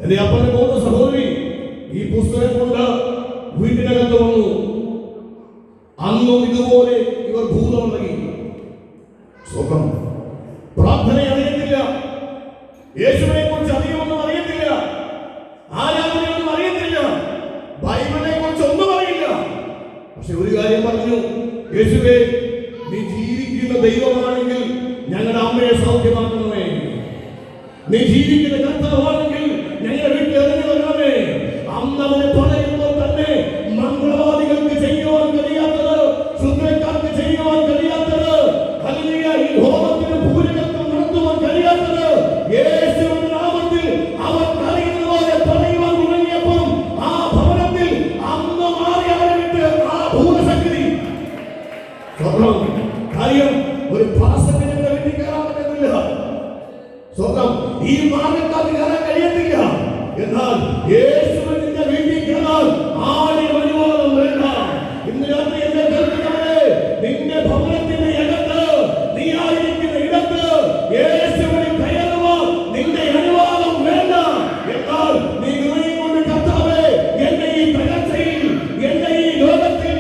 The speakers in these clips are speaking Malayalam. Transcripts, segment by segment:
എന്റെ അപ്പന്റെ മൂത്ത സഹോദരി ഈ പുസ്തകം കൊണ്ട് വീട്ടിനകത്ത് വന്നു. അന്നും ഇതുപോലെ ഇവർ ഭൂതമുണ്ടാക്കി. സ്വന്തം പ്രാർത്ഥന അറിയത്തില്ല, യേശുവിനെ കുറിച്ച് അധികമൊന്നും അറിയത്തില്ല, ആരാധനയൊന്നും അറിയത്തില്ല, ബൈബിളിനെ കുറിച്ച് ഒന്നും അറിയില്ല. പക്ഷെ ഒരു കാര്യം പറഞ്ഞു, യേശുവേ നീ ജീവിക്കുന്ന ദൈവമാണെങ്കിൽ ഞങ്ങളുടെ അമ്മയെ സൗഖ്യമാക്കണമേ, നീ ജീവിക്കുന്ന കർത്താവാണെങ്കിൽ ഞങ്ങളുടെ വീട്ടിൽ ഇറങ്ങി വരണമേ. അന്ന് അവനെ പറയുമ്പോൾ തന്നെ മംഗളവാദികൾക്ക് ചെയ്യുവാൻ കഴിയാത്തത്, ശുദ്രക്കാർക്ക് ചെയ്യുവാൻ കഴിയാത്തത്, ഹല്ലേലൂയ, ഈ ഹോമത്തിന് പൂരകത്വം നടത്തുവാൻ കഴിയാത്തത് യേശുവിന്റെ നാമത്തിൽ അവർ പറയുന്നത് പോലെ പറയുവാൻ തുടങ്ങിയപ്പോൾ ആ ഭവനത്തിൽ അന്ന് മാറി അവരെ വിട്ട് ആ ഭൂതശക്തി. കാര്യം ഒരു ഭാഷത്തിന്റെ വീട്ടിൽ കയറാൻ പറ്റുന്നില്ല, സ്വന്തം ഈ മാർഗക്കാർക്ക് കയറാൻ കഴിയത്തില്ല. എന്നാൽ യേശുവിന്റെ വീട്ടിൽ കയറാൻ ആരെയും അനുവാദം വേണ്ട. ഇന്ന് രാത്രി എന്നെ കേൾക്കുന്നവരെ, നിന്റെ ഭവനത്തിന്റെ അകത്ത്, നീ ആയിരിക്കുന്ന ഇടത്ത് യേശുവിനെ കയറുവാൻ നിന്റെ അനുവാദം വേണ്ട. എന്നാൽ നീ ഇറങ്ങി കൊണ്ട് കർത്താവേ, എന്റെ ഈ തകർച്ചയിൽ, എന്റെ ഈ ലോകത്തിൽ,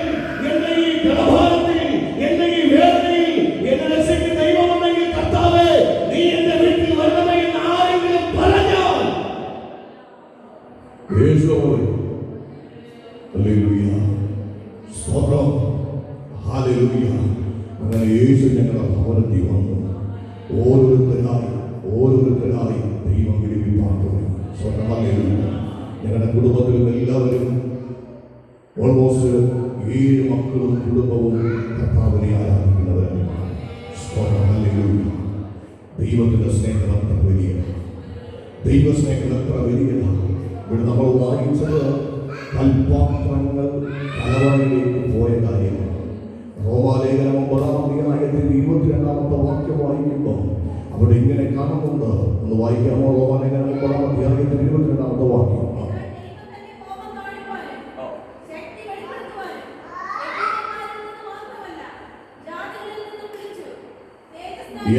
എന്റെ ഈ കടഭാരത്തിൽ, എന്റെ ഈ വേദനയിൽ എന്നെ രക്ഷിക്കുന്ന ദൈവമുണ്ടെങ്കിൽ കർത്താവേ നീ എന്റെ വീട്ടിൽ വരണമേ എന്ന് ആരെങ്കിലും പറഞ്ഞാൽ യേശു ഹല്ലേലൂയ, സ്തോത്രം, ഹല്ലേലൂയ. അങ്ങനെ യേശു ഞങ്ങളുടെ ഭവനത്തിൽ വന്നു. ഓരോരുത്തരായി ദൈവം വിടുവിപ്പാക്കുന്നു. സ്തോത്രം, ഹല്ലേലൂയ. ഞങ്ങളുടെ കുടുംബത്തിലും എല്ലാവരും ഓൾമോസ്റ്റ് 7 മക്കളും കുടുംബവും കർത്താവിനെ ആരാധിക്കുന്നവരാണ്. സ്തോത്രം, ഹല്ലേലൂയ. ദൈവത്തിന്റെ സ്നേഹം അത്ര വലിയതാണ്, ദൈവസ്നേഹം അത്ര വലിയതാണ്. ഇവിടെ നമ്മൾ വായിച്ചത് കൽപ്പാത്രങ്ങൾ തലവറയിലേക്ക് പോയ കാര്യമാണ്. റോമാലേഖനം 9-ാം അധ്യായത്തിൽ 22-ാമത്തെ വാക്യം വായിക്കുമ്പോൾ അവിടെ ഇങ്ങനെ കാണുന്നുണ്ട്. ഒന്ന് വായിക്കാമോ? റോമാലേഖനം 9-ാം അധ്യായത്തിൽ 22-ാമത്തെ വാക്യം.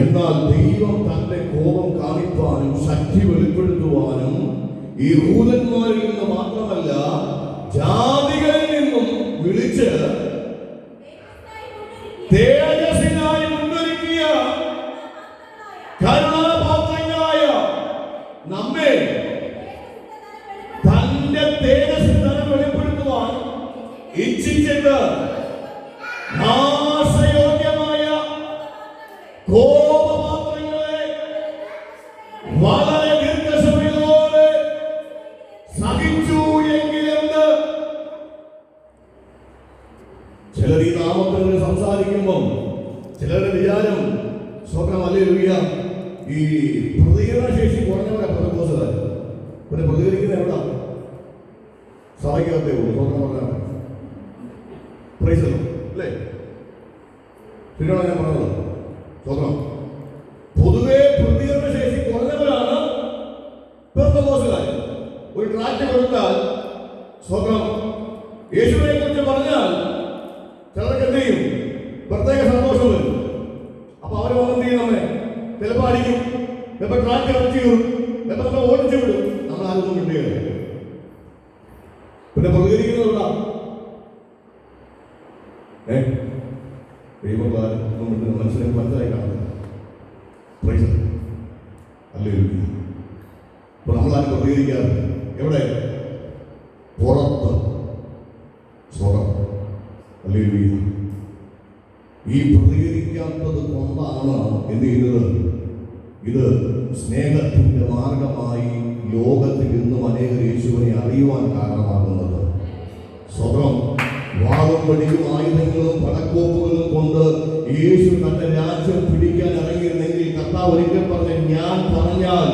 എന്നാൽ ദൈവം തന്റെ കോപം കാണിപ്പാനും ശക്തി വെളിപ്പെടുത്തുവാനും യഹൂദന്മാരിൽ നിന്ന് മാത്രമല്ല ജാതികളിൽ നിന്നും വിളിച്ച് തേജസ്സിനായി മുന്നൊരുക്കിയ കരുണാപാത്രങ്ങളായ നമ്മെ തന്റെ തേജസ്സിനെ വെളിപ്പെടുത്തുവാൻ ഇച്ഛിച്ചിട്ട് നാശയോഗ്യമായ കോപപാത്രങ്ങളെ വളരെ ദീർഘക്ഷമയോടെ സഹിച്ചു എങ്കിലെന്ന്. ചിലർ ഈ നാമത്തിൽ സംസാരിക്കുമ്പോൾ ചിലരുടെ വിചാരം സ്വപ്നം, ഹല്ലേലൂയ, ഈ പ്രതികരണശേഷി കുറഞ്ഞവരെ പ്രതിബോധം. പിന്നെ പ്രതികരിക്കുന്ന എവിടെ? സഭയ്ക്കകത്തേ ഉള്ളൂ. സ്വപ്നം പറഞ്ഞാൽ പ്രൈസ് അല്ലേ? പിന്നീട് ഞാൻ പറഞ്ഞത് സ്വന്തം പൊതുവെ പ്രതികരണശേഷി കുറഞ്ഞവരാണ് പെന്തക്കോസ്തുകാർ. ഒരു ട്രാക്ട് കൊടുത്താൽ സ്വന്തം യേശുവിനെ കുറിച്ച് പറഞ്ഞാൽ ചിലർക്ക് എന്ത് ചെയ്യും? പ്രത്യേക സന്തോഷം വരും. അപ്പൊ അവരെ വന്നെന്ത് ചെയ്യും? നമ്മെ ചിലപ്പോൾ അടിക്കും, ചിലപ്പോൾ ട്രാക്ട് അടിച്ചു വിടും, ചിലപ്പോൾ നമ്മൾ ഓടിച്ചു വിടും. നമ്മൾ ആരൊന്നും കിട്ടുകയില്ല. പിന്നെ പ്രതികരിക്കുന്നതുകൊണ്ടാ മനസ്സിലായി കാണുന്നത്. ഹല്ലേലൂയ. അപ്പൊ നമ്മളാരും പ്രതികരിക്കാറ് എവിടെ? പുറത്ത്. ഹല്ലേലൂയ. ഈ പ്രതികരിക്കാത്തത് കൊണ്ടാണ് എന്ത് ചെയ്യുന്നത്? ഇത് സ്നേഹത്തിന്റെ മാർഗമായി ലോകത്തിൽ ഇന്നും അനേകർ യേശുവിനെ അറിയുവാൻ കാരണമാകുന്നത്. സ്വതം വാളും വടിയും ആയുധങ്ങളും പടക്കോപ്പുകളും കൊണ്ട് യേശു തന്റെ രാജ്യം പിടിക്കാൻ ഇറങ്ങിയിരുന്നെങ്കിൽ കർത്താവ് ഒരിക്കൽ പറഞ്ഞ, ഞാൻ പറഞ്ഞാൽ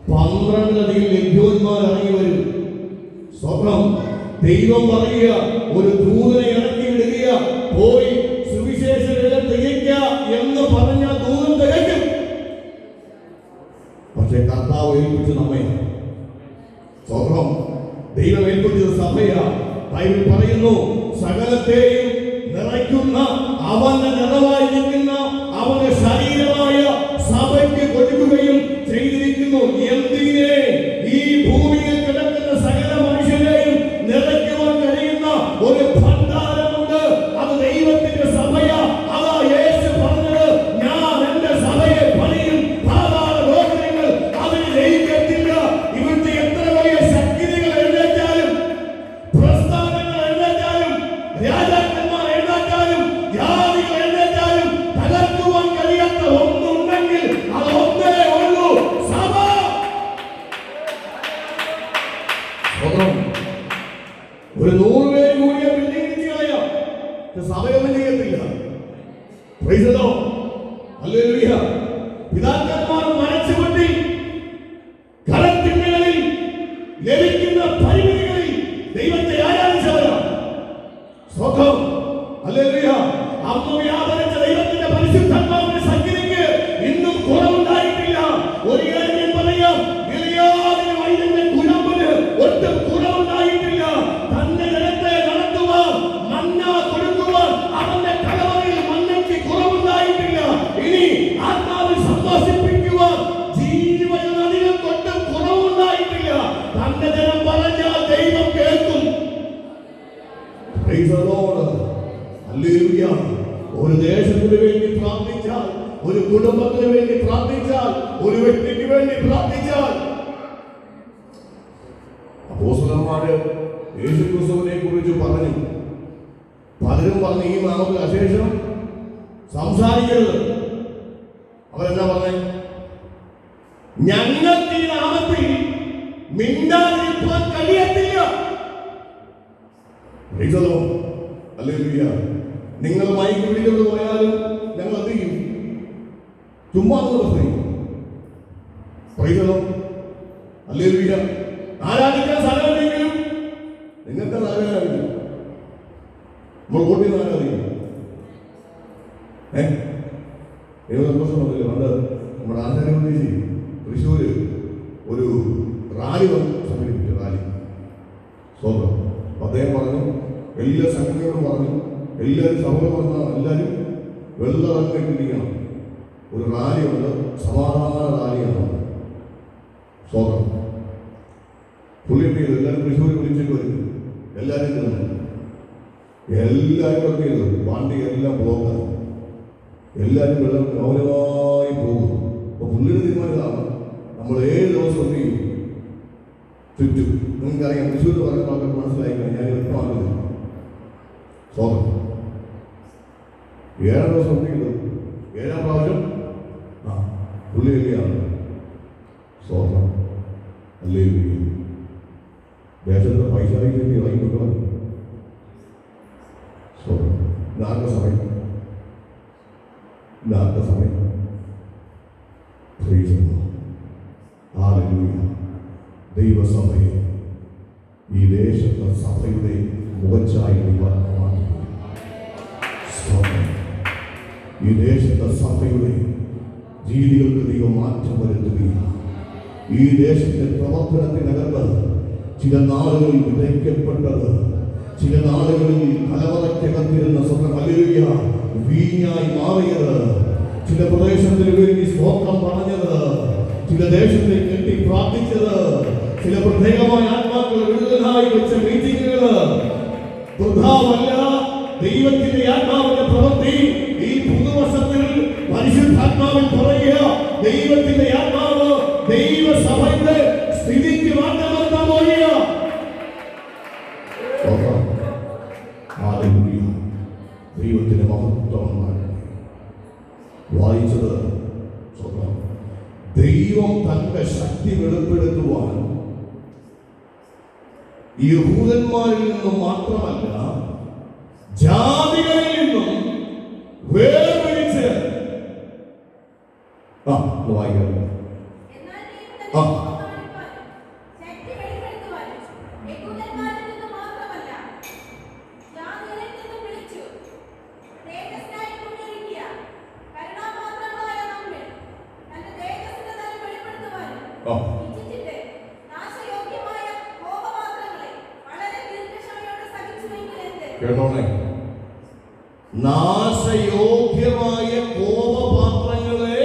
12 ലഭ്യന്മാർ ഇറങ്ങി വരും. സ്വപ്നം ദൈവം പറയുക, ഒരു ദൂതനെ ഇറക്കി വിടുക, പോയി സുവിശേഷങ്ങളെ തികയ്ക്ക എന്ന് പറഞ്ഞ ദൂതൻ തികയ്ക്കും. പക്ഷെ കർത്താവ് ഏൽപ്പിച്ചു നമ്മെ. സ്വപ്നം ദൈവം ഏൽപ്പിച്ചത് സഭയാ. ബൈബിൾ പറയുന്നു, സകലത്തെയും നിറയ്ക്കുന്ന അവന്റെ നിറവായി നിൽക്കുന്ന അവന്റെ ശരീരമായ സഭയ്ക്ക് കൊടുക്കുകയും ചെയ്തിരിക്കുന്നു. എന്തിനെ? ഈ ഹല്ലേലൂയ. പിതാക്കന്മാർ മനസ്സുകൊണ്ടിൽ കടത്തിണ്ണകളിൽ ലഭിക്കുന്ന പരിമിതികളിൽ ദൈവത്തെ ആരാധിച്ചവരാണ്. സ്വന്തം ഹല്ലേലൂയ. അമ്മ വ്യാപരിച്ച ദൈവത്തിന്റെ പരിശുദ്ധാത്മാവിന്റെ സംഗതിക്ക് ഇന്നും കുറവുണ്ടായിട്ടില്ല. ഒരു കാര്യം പറയാം, ഗിലെയാദിലെ വൈദ്യന്റെ കുഴമ്പിന് ഒട്ടും കുറവുണ്ടായിട്ടില്ല. തന്റെ ജനത്തെ നടത്തുവാൻ, മന്ന കൊടുക്കുവാൻ അവന്റെ കടവയിൽ മന്നയ്ക്ക് കുറവുണ്ടായിട്ടില്ല. ഇനി ആത്മാവിൽ സന്തോഷിപ്പിക്കുവാൻ ജീവനദികൾ കൊണ്ടും കുറവുണ്ടായിട്ടില്ല. തന്റെ ജനം പറഞ്ഞാൽ ദൈവം കേൾക്കും. Praise the Lord. ഹല്ലേലൂയ. ഒരു ദേശത്തിന് വേണ്ടി പ്രാർത്ഥിച്ചാൽ, ഒരു കുടുംബത്തിന് വേണ്ടി പ്രാർത്ഥിച്ചാൽ, ഒരു വ്യക്തിക്ക് വേണ്ടി പ്രാർത്ഥിച്ചാൽ, അപ്പോസ്തലന്മാര് യേശുക്രിസ്തുവിനെ കുറിച്ച് പറഞ്ഞു. പലരും പറഞ്ഞു ഈ നാമത്തിൽ അശേഷം സംസാരിക്കരുത്. അവരെന്താ പറഞ്ഞേ? ഞങ്ങൾക്ക് ഈ നാമത്തിൽ മിണ്ടാതിരിക്കാൻ കഴിയത്തില്ല. ഹല്ലേലൂയ. നിങ്ങൾ മൈക്ക് പിടിക്കൊണ്ട് പോയാലും ഞങ്ങൾ എന്ത് ചെയ്യും? ചുമ്മാ പ്രസംഗിക്കും. ഹല്ലേലൂയ. ആരാധിക്കാൻ സ്ഥലമില്ലെങ്കിലും നിങ്ങൾക്ക് ആരാധിക്കും. നമ്മൾ കൂട്ടി ആരാധിക്കും. സന്തോഷം വന്നില്ല. പണ്ട് നമ്മുടെ ആചാര്യോദേശി തൃശ്ശൂര് ഒരു റാലി സംഘടിപ്പിച്ചു. റാലി സ്വന്തം അദ്ദേഹം പറഞ്ഞു, എല്ലാ സംഘടനയോടും പറഞ്ഞു, എല്ലാവരും സഭകൾ വന്നാൽ എല്ലാവരും വെള്ളമിരിക്കണം. ഒരു റാലിയുണ്ട്, സമാധാന റാലിയാണ്. സ്വന്തം പുള്ളി എല്ലാവരും തൃശ്ശൂർ വിളിച്ചിട്ട് വരും. എല്ലാവരും ചെന്നു. എല്ലാവരും ഒക്കെ ചെയ്തു. വണ്ടി എല്ലാം ബ്ലോക്കാണ്. എല്ലാവരും വെള്ളം മൗനമായി പോകും. അപ്പൊ പുള്ളിയുടെ തീരുമാനമാണ്, നമ്മൾ 7 ദിവസം എന്ത് ചെയ്യും? ചുറ്റും. നിങ്ങൾക്കറിയാം, തൃശ്ശൂർ പറയുന്ന ആൾക്കാർക്ക് മനസ്സിലായിക്കണം. ഞാൻ വ്യക്തമാക്കുന്നില്ല. സ്വന്തം 7 ദിവസം എന്ത് ചെയ്തു? 7-ാം പ്രാവശ്യം പുള്ളി വലിയാണ്. സ്വന്തം അല്ലേ ദേശത്തെ പൈസ ഇറങ്ങിക്കൊണ്ടു. സ്വന്തം ഇതാരുടെ സമയം? ഇതാരുടെ സമയം? ദൈവസഭയെ, ഈ ദേശത്തെ സഭയുടെ മുഖച്ഛായ ഈ ദേശത്തെ സഭയുടെ രീതികൾക്ക് ദൈവം മാറ്റം വരുത്തുകയും ഈ ദേശത്തെ പ്രവർത്തനത്തിനകത്ത് ചില നാളുകളിൽ വിതയ്ക്കപ്പെട്ടത്, ചില നാളുകളിൽ കലവറയ്ക്കകത്തിരുന്ന സ്വർണ്ണം ഹല്ലേലൂയ വീഞ്ഞായി മാറിയത്, ചില പ്രദേശത്തിന് വേണ്ടി സ്തോത്രം പറഞ്ഞത്, ചില ദേശത്തെ കെട്ടി പ്രാർത്ഥിച്ചത്, ചില പ്രത്യേകമായ ആത്മാക്കൾ വിടുതലായി വെച്ച മീറ്റിങ്ങുകൾ വൃഥാവല്ല. ദൈവത്തിന്റെ ആത്മാവിന്റെ പ്രവൃത്തി ഈ പുതുവർഷത്തിൽ പരിശുദ്ധാത്മാവിൽ പറയുക. ദൈവത്തിന്റെ ആത്മാവ് ദൈവസഭയുടെ സ്ഥിതിക്ക് മാറ്റം വരുത്താൻ പോവുക. ദൈവത്തിന്റെ മഹത്വമാണ് വായിച്ചത്. ദൈവം തന്റെ ശക്തി വെളിപ്പെടുത്തുവാൻ യഹൂദന്മാരിൽ നിന്നും മാത്രമല്ല ജാതികളിൽ നിന്നും വേർതിരിച്ച് വായിക്കാം. കേട്ടോണേ, നാശയോഗ്യമായ കോപപാത്രങ്ങളെ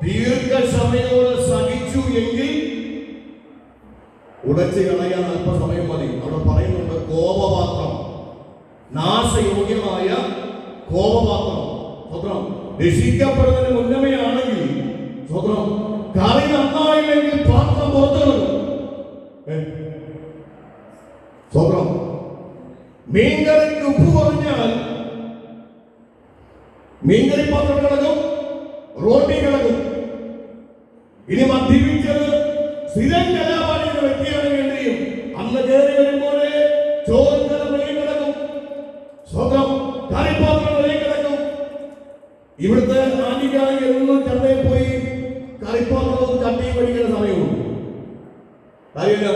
ദീർഘക്ഷമയോടെ സഹിച്ചു എങ്കിൽ ഉടച്ചു കളയാൻ അല്പസമയം മതി. അവിടെ പറയുന്നുണ്ട് കോപപാത്രം, നാശയോഗ്യമായ കോപപാത്രം. സ്വത്രം രക്ഷിക്കപ്പെടുന്നതിന് മുന്നമേ ആണെങ്കിൽ സ്വത്രം കറി നന്നായില്ലെങ്കിൽ പാത്രം പുറത്തെടുക്കും. സ്വത്രം മീൻകറിക്ക് ഉപ്പ് കുറഞ്ഞാൽ മീൻകറി പാത്രം കിടക്കും, റോട്ടി കിടക്കും. ഇനി മദ്യപിച്ചത് സ്ഥിരം കലാപാടിയുടെ വ്യക്തിയാണെങ്കിൽ എന്ത് ചെയ്യും? അന്ന് കയറി വരുമ്പോലെ ചോറും കലം കിടക്കും, സ്വന്തം കറിപ്പാത്രം കിടക്കും. ഇവിടുത്തെ ആന്റിക്കാണെങ്കിൽ എന്നും ചന്തയിൽ പോയി കറിപ്പാത്രവും ചട്ടിയും പഠിക്കുന്ന സമയമുള്ളൂ. കാര്യമില്ല,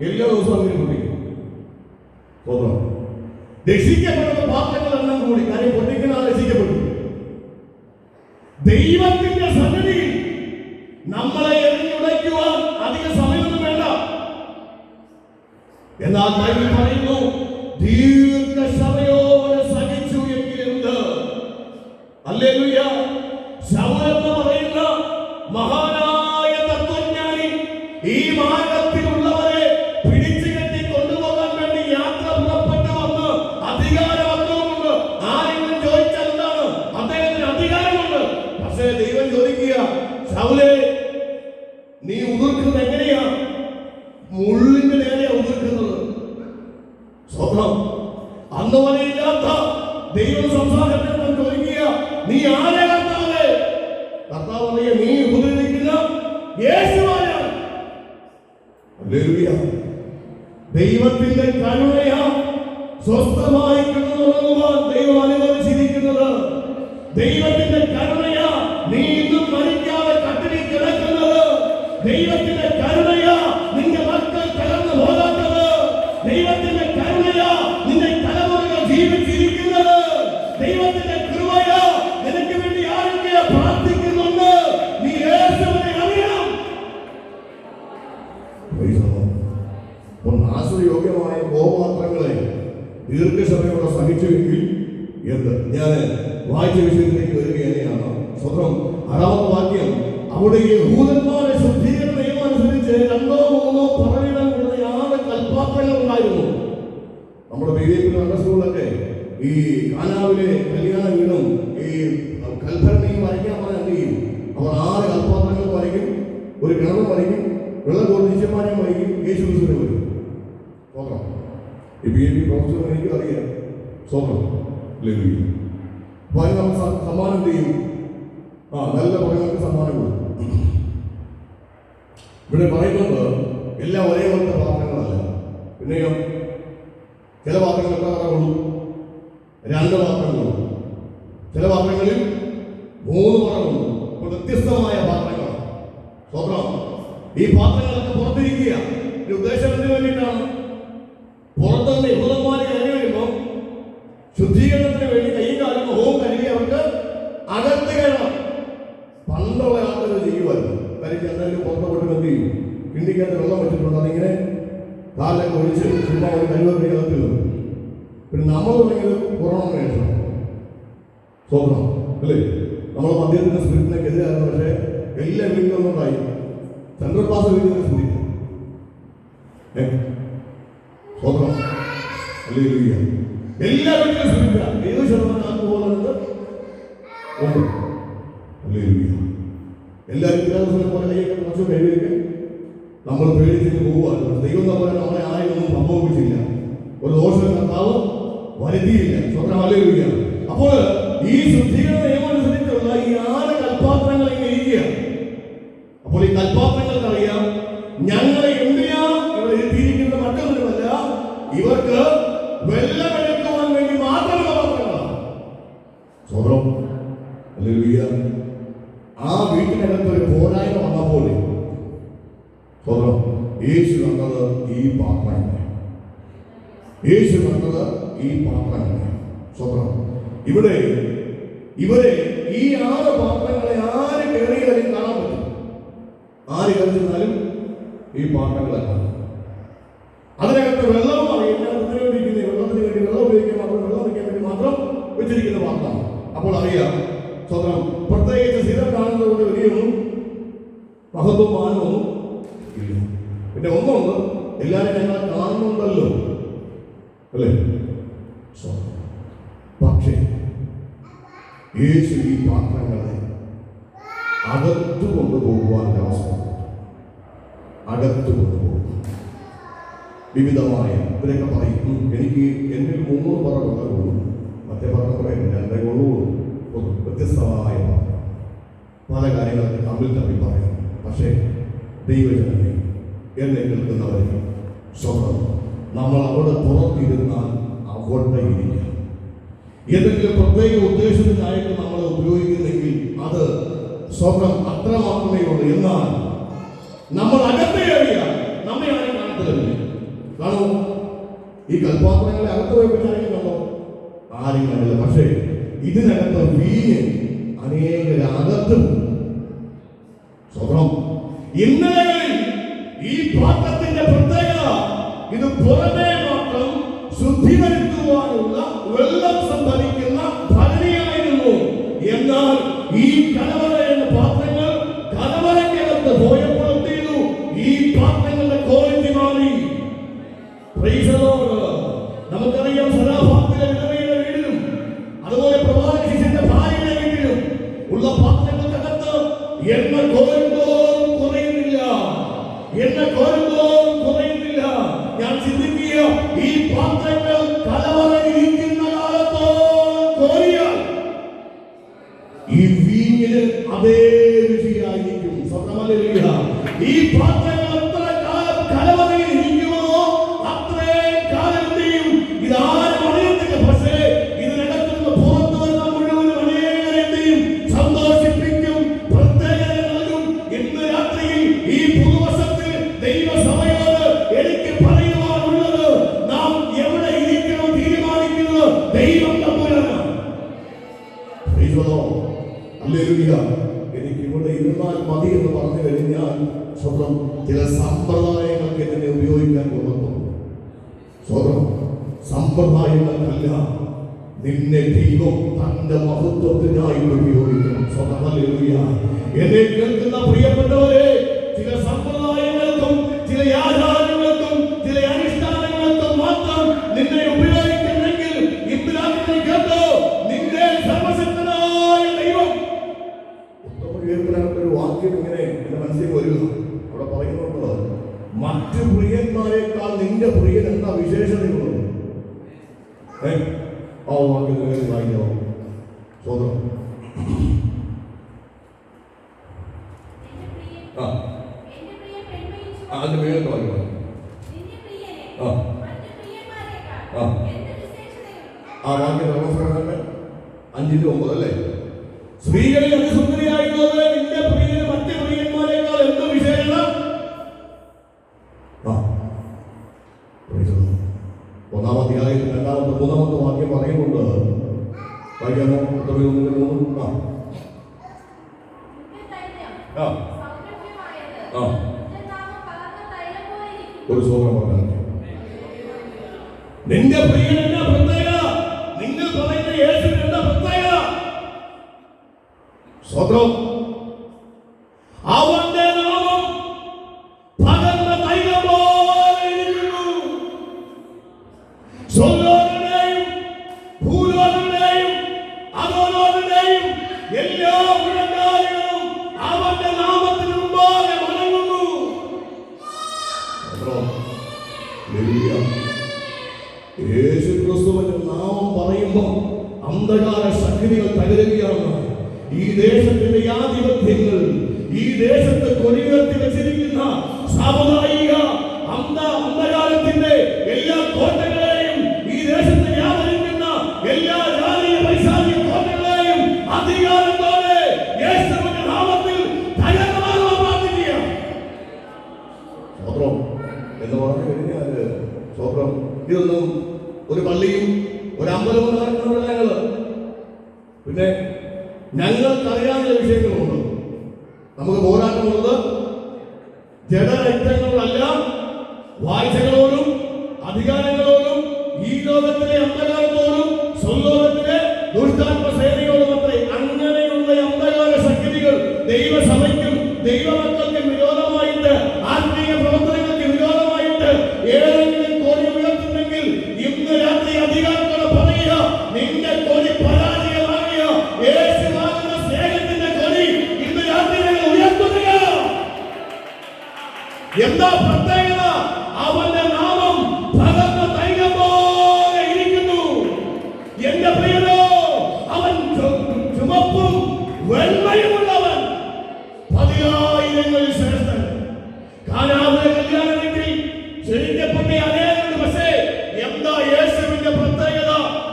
എല്ലാ ദിവസവും അങ്ങനെ പൊട്ടിക്കും. രക്ഷിക്കപ്പെടുന്ന പാത്രങ്ങളെല്ലാം കൂടി, കാര്യം പൊട്ടിക്കുന്ന ആൾ രക്ഷിക്കപ്പെട്ടു. ദൈവത്തിന്റെ സന്നിധിയിൽ നമ്മളെ എറിഞ്ഞുടയ്ക്കുവാൻ അധിക സമയമൊന്നും വേണ്ട. എന്നാൽ ബൈബിൾ പറയുന്നു, ദീർഘക്ഷമയോടെ സഹിച്ചു എങ്കിലുണ്ട്. ഹല്ലേലൂയ. ശൗലെന്ന് പറയുന്ന മഹാനായ തത്വജ്ഞാനി ഈ മാർഗത്തിലുള്ളവരെ പിടിച്ചു കെട്ടി കൊണ്ടുപോകാൻ വേണ്ടി യാത്ര പുറപ്പെട്ടു വന്ന് അധികാരമൊക്കെയുണ്ട്. ആരെങ്കിലും ചോദിച്ചാൽ എന്താണ്? അദ്ദേഹത്തിന് അധികാരമുണ്ട്. പക്ഷേ ദൈവം ചോദിക്കുക, ശൗലേ, നീ ഉതിർക്കുന്നത് എങ്ങനെയാ? മുള്ളിന്റെ നേരെയാ ഉതിർക്കുന്നത്. സ്വന്തം അന്ന് വരെയില്ലാത്ത ദൈവം സംസാരത്തിൽ ചോദിക്കുക, നീ ആരെ കർത്താവേ? കർത്താവ് പറയ, നീ ഉപദ്രവിക്കുന്ന യേശുവാണ്. ഹല്ലേലൂയ. ദൈവത്തിന്റെ കരുണയാ സ്വസ്ഥമായി കിടന്നുറങ്ങുവാൻ ദൈവം അനുവദിച്ചിരിക്കുന്നത്. ദൈവത്തിന്റെ കരുണയാ നീ ഇന്നും മരിക്കാതെ കട്ടിലിൽ കിടക്കുന്നത്. ദൈവത്തിന്റെ കരുണയാ നിന്റെ മക്കൾ തകർന്നു പോകാത്തത്. ദൈവത്തിന്റെ കരുണയാ നിന്റെ തലമുറകൾ ജീവിച്ചിരിക്കുന്നത്. ദൈവത്തിന്റെ കൃപയാ നിനക്ക് വേണ്ടി ആരൊക്കെ പ്രാർത്ഥിക്കുന്നുണ്ട്. നീ യേശുവിനെ അറിയണം. ആശ്രയോഗ്യമായ ഗോപാത്രങ്ങളെ ദീർഘക്ഷമയോടെ സഹിച്ചുവെങ്കിൽ എന്ത്? ഞാൻ വായിച്ച വിഷയത്തിലേക്ക് വരികയാണ്. സ്വന്തം 6ാമത്തെ വാക്യം, അവിടെ യഹൂദന്മാരെ ശുദ്ധീകരണ നിയമം അനുസരിച്ച് 2 or 3 പറയിടങ്ങളുള്ള 6 കൽപ്പാത്രങ്ങൾ ഉണ്ടായിരുന്നു. നമ്മുടെ ബിജെപി സ്കൂളിലൊക്കെ ഈ കാനാവിലെ കല്യാണ വീടും ഈ കൽഭരണിയും വരയ്ക്കാൻ പറഞ്ഞാൽ എന്ത് ചെയ്യും? അവർ 6 കൽപ്പാത്രങ്ങൾ വരയ്ക്കും, ഒരു കിണറും വരയ്ക്കും, വെള്ളം കൊണ്ട് നിശ്ചയമാനം വരയ്ക്കും, യേശു ക്രിസ്തുവിനെ വരും. നോക്കാം, ഈ ബിജെപി പ്രൊഫസർ എനിക്ക് അറിയാം. സ്വന്തം ലഭിക്കും. അപ്പോൾ അതിന് നമ്മൾ സമ്മാനം ചെയ്യും. നല്ല പടങ്ങൾക്ക് സമ്മാനം കൊടുക്കും. ഇവിടെ പറയുന്നത് എല്ലാം ഒരേ പോലത്തെ പാത്രങ്ങളല്ല. പിന്നെയോ ചില പാത്രങ്ങൾ എത്ര കൊള്ളു? 2 പാത്രം കൊള്ളു. ചില പാത്രങ്ങളിൽ 3 പറ കൊള്ളു. അപ്പോൾ വ്യത്യസ്തമായ പാത്രങ്ങളാണ്. സ്വന്തം ഈ പാത്രങ്ങളൊക്കെ പുറത്തിരിക്കുക. ഈ ഉദ്ദേശം എന്തിനു വേണ്ടിയിട്ടാണ്? പുറത്തുനിന്ന് യഹൂദന്മാരെ കരുതി വരുമ്പോൾ ശുദ്ധീകരണത്തിന് വേണ്ടി കൈയും കാലും മുഖവും കരുതി അവർക്ക് അകത്ത് കയറണം. പണ്ടുള്ള ആൾക്കാർ ചെയ്യുമായിരുന്നു. കാര്യം എന്തായാലും പുറത്ത് പോയിട്ട് എന്ത് ചെയ്യും? കിണ്ടിക്കകത്ത് വെള്ളം വെച്ചിട്ടുണ്ട്, അതിങ്ങനെ കാലൊക്കെ ഒഴിച്ച് ചുമ്മാ ഒരു കരുവൊക്കെ അകത്ത്. പിന്നെ നമ്മൾ തുടങ്ങിയത് കൊറോണ ശേഷം സ്വന്തം അല്ലേ? നമ്മൾ മദ്യത്തിന്റെ സ്പിരിറ്റിനൊക്കെ എതിരായിരുന്നു. പക്ഷേ എല്ലാ വീട്ടിലൊന്നുണ്ടായി സെൻട്രൽ ക്ലാസ് വീട്ടിൽ സ്പിരിറ്റ് സ്വന്തം അല്ലേ? എല്ലാ വീട്ടിലും സ്പിരിറ്റ് 7% ആക്കുപോകുന്നത് ഉണ്ട്. എല്ലാവരും വിദ്യാഭ്യാസം പോലെ കൈയൊക്കെ കുറച്ച് കഴിവൊക്കെ നമ്മൾ പേടിച്ചിട്ട് പോവുകയാണ്. ദൈവം നമ്മളെ ആരെയൊന്നും സംഭവിച്ചില്ല, ഒരു ദോഷം കർത്താവ് വരുത്തിയില്ല. സ്വന്തം ഹല്ലേലൂയ. അപ്പോൾ ഈ ശുദ്ധീകരണ നിയമം അനുസരിച്ചുള്ള ഈ 6 കൽപ്പാത്രങ്ങൾ ഇങ്ങനെ ഇരിക്കുക. അപ്പോൾ ഈ കൽപ്പാത്രങ്ങൾക്ക് അറിയാം, ഞങ്ങളെ എന്തിനാ ഇവിടെ എത്തിയിരിക്കുന്നത്? മറ്റൊന്നുമല്ല, ഇവർക്ക് വെള്ളമെടുക്കുവാൻ വേണ്ടി മാത്രമുള്ള പാത്രങ്ങളാണ്. സ്വന്തം ഹല്ലേലൂയ. ആ വീട്ടിനകത്ത് ഒരു പോരായ്മ വന്നപ്പോൾ സ്വന്തം യേശു കണ്ടത് ഈ പാത്രങ്ങളെ. യേശു കണ്ടത് ഈ പാത്രങ്ങളെ. സ്വന്തം ഇവരെ ഈ 6 പാത്രങ്ങളെ ആര് കയറിയാലും കാണാൻ പറ്റും. ആര് കയറിച്ചാലും ഈ പാത്രങ്ങളെ കാണാം. അതിനകത്ത് വെള്ളവും അറിയില്ല. ഉപയോഗിക്കുന്ന വെള്ളത്തിന് വേണ്ടി വെള്ളം ഉപയോഗിക്കാൻ മാത്രം, വെള്ളം വയ്ക്കാൻ വേണ്ടി മാത്രം വെച്ചിരിക്കുന്ന പാത്രമാണ്. അപ്പോൾ അറിയാം സ്വന്തം പ്രത്യേകിച്ച് സ്ഥിരം കാണുന്നതുകൊണ്ട് വലിയൊന്നും മഹത്വം മാനവും ഇല്ല. പിന്നെ ഒന്നുണ്ട്, എല്ലാവരും ഞങ്ങളെ കാണുന്നുണ്ടല്ലോ അല്ലേ? പക്ഷേ യേശു ഈ പാത്രങ്ങളെ അകത്തു കൊണ്ടുപോകുവാൻ അവസരം, അകത്തു കൊണ്ടുപോകും. വിവിധമായ ഇവരൊക്കെ പറയും, എനിക്ക് എന്നിൽ 3 പറ കൊള്ളൂ, മറ്റേ പറഞ്ഞ പറയും 2 കൊള്ളൂ. വ്യത്യസ്തമായ പല കാര്യങ്ങളൊക്കെ തമ്മിൽ പറയും. പക്ഷേ ദൈവജനമേ, എന്നെ കേൾക്കുന്നവരെ സ്വന്തം നമ്മൾ അവിടെ പുറത്തിരുന്നാൽ അവിടെ ഇരിക്കാം. ഏതെങ്കിലും പ്രത്യേക ഉദ്ദേശത്തിനായിട്ട് നമ്മൾ ഉപയോഗിക്കുന്നെങ്കിൽ സ്വന്തം അത്ര മാത്രമേ ഉള്ളൂ. എന്നാൽ നമ്മൾ അകത്ത് കയറിയ നമ്മെ ആരും കാണത്തില്ലേ? കാണൂ, ഈ കൽപാത്രങ്ങളെ അകത്ത് പോയിപ്പിച്ചായിരിക്കുന്നുണ്ടോ? ആരും കണ്ടില്ല. പക്ഷേ ഇതിനകത്ത് വീഞ്ഞ് അനേകരകത്തും. സ്വന്തം ഇന്നലകളിൽ ഈ പാത്രത്തിന്റെ പ്രത്യേകത ഇത് പുറമേ മാത്രം ശുദ്ധി വരുത്തുവാനുള്ള വെള്ളം സംഭരിക്കുന്ന ഭരണിയായിരുന്നു. എന്നാൽ ഈ കലവറ എന്ന പാത്രങ്ങൾ കലവറയ്ക്കകത്ത് പോയപ്പോൾ എന്ത് ചെയ്തു? ഈ പാത്രങ്ങളുടെ ക്വാളിറ്റി മാറി. നമുക്കറിയാം, സദാഭാഗത്തിലെ വിധവയുടെ വീടിലും അതുപോലെ പ്രവാചക ശിഷ്യന്റെ ഭാര്യയുടെ വീട്ടിലും ഉള്ള പാത്രങ്ങൾക്കകത്ത് എണ്ണ കോരുന്തോറും കുറയുന്നില്ല, എണ്ണ കോരുന്തോറും കുറയുന്നില്ല. ഞാൻ ചിന്തിക്കുക, ഈ പാത്രങ്ങൾ കലവറയിരിക്കുന്ന കാലത്തോളം കോരിയാൽ ഈ വീഞ്ഞിന് അതേ രുചിയായിരിക്കും. സ്വർണ്ണമല്ലില്ല, ഈ പാത്രങ്ങൾ എത്ര കാലം കലവറയിൽ ഇരിക്കുമോ അത്രയും കാലം എന്ത് ചെയ്യും? ഇതാരും അറിയത്തില്ല. പക്ഷേ ഇതിനകത്തുനിന്ന് പുറത്തു വരുന്ന മുഴുവനും അനേകരെ എന്ത് ചെയ്യും? സന്തോഷിപ്പിക്കും, പ്രത്യേകത നൽകും. ഇന്ന് രാത്രിയിൽ ഈ പുതുവർഷത്തിൽ ദൈവസഭയോട് എനിക്ക് പറയുവാനുള്ളത്, നാം എവിടെ ഇരിക്കണം തീരുമാനിക്കുന്നത് ദൈവം തമ്പുരാനാണ്. എനിക്ക് ഇവിടെ ഇരുന്നാൽ മതി എന്ന് പറഞ്ഞു കഴിഞ്ഞാൽ സ്വന്തം ചില സമ്പ്രദായങ്ങൾക്ക് എന്നെ ഉപയോഗിക്കാൻ കൊള്ളുന്നു. സ്വന്തം സമ്പ്രദായങ്ങൾക്കല്ല, നിന്നെ ദൈവം തന്റെ മഹത്വത്തിനായി ഉപയോഗിക്കണം. സ്വന്തം എന്നെ കേൾക്കുന്ന പ്രിയപ്പെട്ടവരെ, ചില സമ്പ്രദായങ്ങൾക്കും ചില ആചാരങ്ങൾക്കും ചില അനുഷ്ഠാനങ്ങൾക്കും മാത്രം നിന്നെ ഉപയോഗിക്കുന്നെങ്കിൽ ഇന്ന് രാത്രി കേട്ടോ, നിന്റെ സർവശക്തനായ ദൈവം. ഒരു വാക്യം ഇങ്ങനെ എന്റെ മനസ്സിൽ വരിക. അവിടെ പറയുന്നുണ്ട്, മറ്റു പ്രിയന്മാരെക്കാൾ നിന്റെ പ്രിയൻ എന്താ വിശേഷതയുള്ളത്? ആ വാക്യം വായിക്കോ. സ്വന്തം അതിന്റെ വേഗം വായിക്കോ. ആ വാക്യം 5:9 അല്ലേ? സ്ത്രീകളിൽ അതിസുന്ദരിയായിട്ടുള്ളത് നിന്റെ പ്രിയന് മറ്റ് പ്രിയന്മാരെക്കാൾ എന്ത് വിശേഷത? ഒന്നാം അധ്യായത്തിൽ 2-ാമത്തെ 3-ാമത്തെ വാക്യം പറയുന്നുണ്ട്. വായിക്കാമോ? ഒരു സ്വപ്നം പറഞ്ഞാൽ നിന്റെ പ്രിയൻ എന്താ പ്രത്യേകത? നിങ്ങൾ പറയുന്ന യേശുവിന് എന്താ പ്രത്യേകത? സ്വത്രം അവന്റെ നാമം പകർന്ന തൈലം പോലെ ഇരിക്കുന്നു. സ്വർഗ്ഗത്തിന്റെയും ഭൂലോകത്തിന്റെയും അധോലോകത്തിന്റെയും എല്ലാ മുഴങ്കാലുകളും അവന്റെ നാമത്തിന് മുമ്പാകെ വണങ്ങുന്നു. യേശു ക്രിസ്തുവിന്റെ നാമം പറയുമ്പോൾ അന്ധകാര ശക്തികൾ തകരുകയാണ്. ഈ ദേശത്തിന്റെ ആധിപത്യങ്ങൾ, ഈ ദേശത്ത് കൊടിയുയർത്തി വെച്ചിരിക്കുന്ന സാമുദായിക അന്ധകാരത്തിന്റെ എല്ലാ കോട്ടകളെയും, ഈ ദേശത്ത് വ്യാപരിക്കുന്ന എല്ലാ ജാതീയ പൈശാചിക കോട്ടകളെയും അധികാരത്തോടെ യേശുവിന്റെ നാമത്തിൽ തകർന്നുമാറാൻ പ്രാർത്ഥിക്കുക. സ്വത്രം എന്ന് പറഞ്ഞു കഴിഞ്ഞാല് സ്വത്രം ഇതൊന്നും ഒരു പള്ളിയും ഒരു അമ്പലവും നടക്കുന്നവരല്ല ഞങ്ങള്. പിന്നെ ഞങ്ങൾക്കറിയാവുന്ന വിഷയങ്ങളുണ്ട്. നമുക്ക് പോരാട്ടമുള്ളത് ജഡരക്തങ്ങളല്ല, വാഴ്ചകളോടും അധികാരങ്ങളോടും ഈ ലോകത്തിലെ അന്ധകാരത്തോടും സ്വർലോകത്തിലെ ദുഷ്ടാത്മ സേനയോടും അത്രേ. അങ്ങനെയുള്ള അന്ധകാര ശക്തികൾ ദൈവസഭയ്ക്കും ദൈവമക്കൾക്കും വിരോധമായിട്ട്, ആത്മീയ പ്രവർത്തനങ്ങൾക്ക് വിരോധമായിട്ട് ഏതെങ്കിലും കൊടി ഉയർത്തുന്നെങ്കിൽ ഇന്ന് രാത്രി അധികാരത്തോടെ പറയുക, നിന്റെ കൊടി പരാജയമാകിയ യേശുവാകുന്ന സ്നേഹത്തിന്റെ കൊടി ഇന്ന് രാത്രി ഞങ്ങൾ ഉയർത്തുക. എന്താ പ്രത്യേകത? അവന്റെ നാമം പകർന്ന തൈലം പോലെ ഇരിക്കുന്നു. എന്റെ പ്രിയനോ, അവൻ ചുമപ്പും വെണ്മയുമുള്ളവൻ, 10,000 ശ്രേഷ്ഠൻ. കാനാവിലെ കല്യാണ വീട്ടിൽ ക്ഷണിക്കപ്പെട്ട അനേകരുണ്ട്. പക്ഷേ എന്താ യേശുവിന്റെ പ്രത്യേകത?